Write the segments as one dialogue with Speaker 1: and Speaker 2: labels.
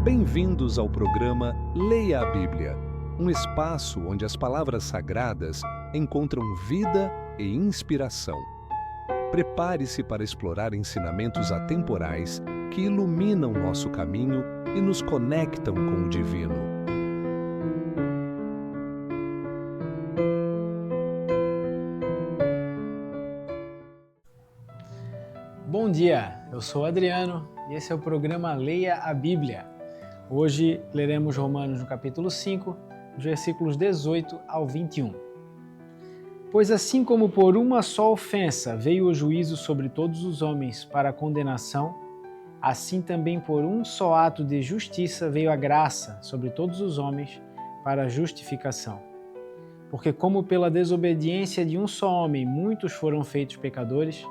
Speaker 1: Bem-vindos ao programa Leia a Bíblia, um espaço onde as palavras sagradas encontram vida e inspiração. Prepare-se para explorar ensinamentos atemporais que iluminam nosso caminho e nos conectam com o divino.
Speaker 2: Bom dia, eu sou Adriano e esse é o programa Leia a Bíblia. Hoje leremos Romanos no capítulo 5, dos versículos 18 ao 21. Pois assim como por uma só ofensa veio o juízo sobre todos os homens para a condenação, assim também por um só ato de justiça veio a graça sobre todos os homens para a justificação. Porque como pela desobediência de um só homem muitos foram feitos pecadores,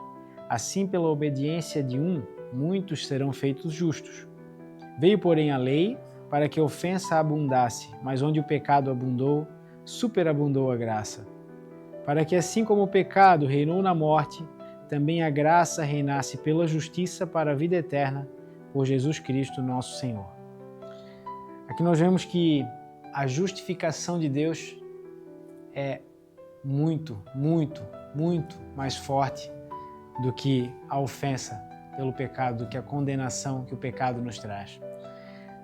Speaker 2: assim pela obediência de um, muitos serão feitos justos. Veio, porém, a lei para que a ofensa abundasse, mas onde o pecado abundou, superabundou a graça. Para que assim como o pecado reinou na morte, também a graça reinasse pela justiça para a vida eterna, por Jesus Cristo nosso Senhor. Aqui nós vemos que a justificação de Deus é muito mais forte do que a ofensa pelo pecado, do que a condenação que o pecado nos traz.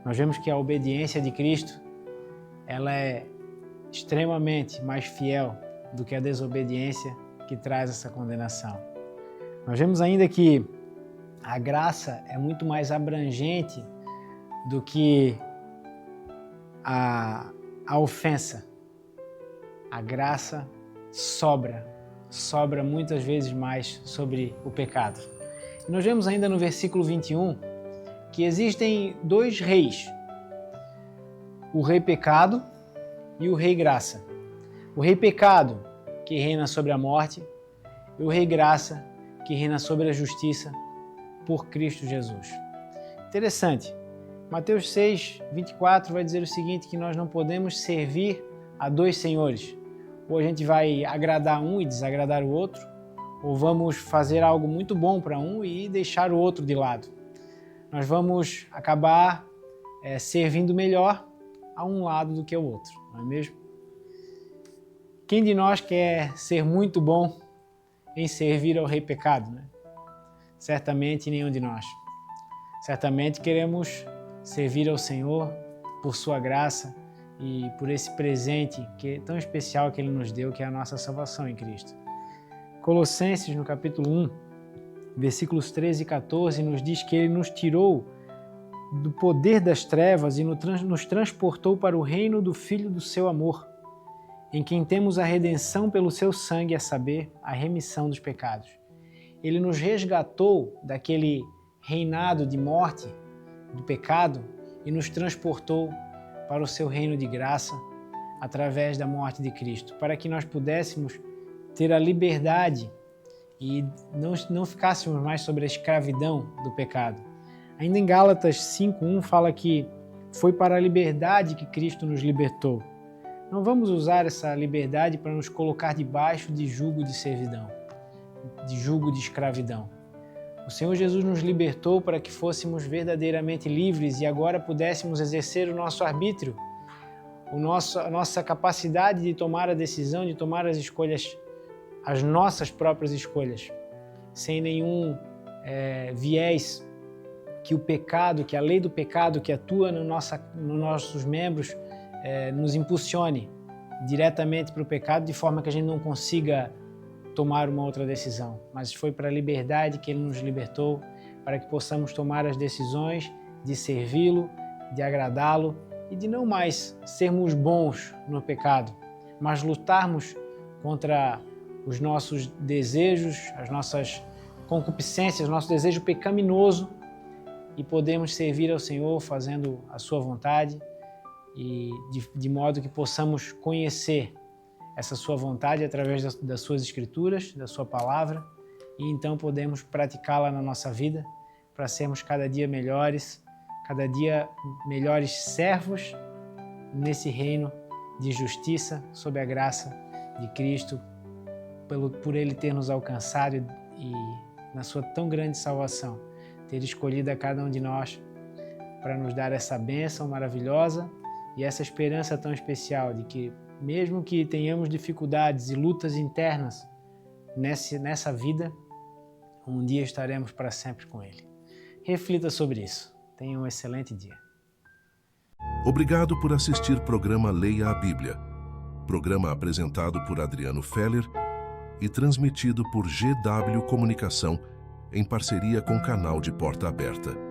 Speaker 2: Nós vemos que a obediência de Cristo, ela é extremamente mais fiel do que a desobediência que traz essa condenação. Nós vemos ainda que a graça é muito mais abrangente do que a ofensa. A graça sobra muitas vezes mais sobre o pecado. E nós vemos ainda no versículo 21 que existem dois reis, o rei pecado e o rei graça. O rei pecado, que reina sobre a morte, e o rei graça, que reina sobre a justiça por Cristo Jesus. Interessante. Mateus 6, 24 vai dizer o seguinte, que nós não podemos servir a dois senhores. Ou a gente vai agradar um e desagradar o outro, ou vamos fazer algo muito bom para um e deixar o outro de lado. Nós vamos acabar servindo melhor a um lado do que ao outro, não é mesmo? Quem de nós quer ser muito bom em servir ao rei pecado, né? Certamente nenhum de nós. Certamente queremos servir ao Senhor por sua graça e por esse presente que é tão especial que Ele nos deu, que é a nossa salvação em Cristo. Colossenses, no capítulo 1, versículos 13 e 14, nos diz que Ele nos tirou do poder das trevas e nos transportou para o reino do Filho do seu amor, em quem temos a redenção pelo seu sangue, a saber, a remissão dos pecados. Ele nos resgatou daquele reinado de morte, do pecado, e nos transportou para o seu reino de graça, através da morte de Cristo, para que nós pudéssemos ter a liberdade e não ficássemos mais sobre a escravidão do pecado. Ainda em Gálatas 5:1 fala que foi para a liberdade que Cristo nos libertou. Não vamos usar essa liberdade para nos colocar debaixo de jugo de servidão, de jugo de escravidão. O Senhor Jesus nos libertou para que fôssemos verdadeiramente livres e agora pudéssemos exercer o nosso arbítrio, a nossa capacidade de tomar a decisão, de tomar as escolhas, as nossas próprias escolhas, sem nenhum viés que o pecado, que a lei do pecado que atua nos nossos membros nos impulsione diretamente para o pecado, de forma que a gente não consiga tomar uma outra decisão. Mas foi para a liberdade que Ele nos libertou, para que possamos tomar as decisões de servi-lo, de agradá-lo e de não mais sermos bons no pecado, mas lutarmos contra os nossos desejos, as nossas concupiscências, o nosso desejo pecaminoso e podemos servir ao Senhor fazendo a sua vontade e de modo que possamos conhecer essa sua vontade através das suas escrituras, da sua palavra e então podemos praticá-la na nossa vida para sermos cada dia melhores servos nesse reino de justiça sob a graça de Cristo, por Ele ter nos alcançado e na sua tão grande salvação, ter escolhido a cada um de nós para nos dar essa bênção maravilhosa e essa esperança tão especial de que, mesmo que tenhamos dificuldades e lutas internas nessa vida, um dia estaremos para sempre com Ele. Reflita sobre isso. Tenha um excelente dia.
Speaker 3: Obrigado por assistir o programa Leia a Bíblia. Programa apresentado por Adriano Feller e transmitido por GW Comunicação em parceria com o canal de Porta Aberta.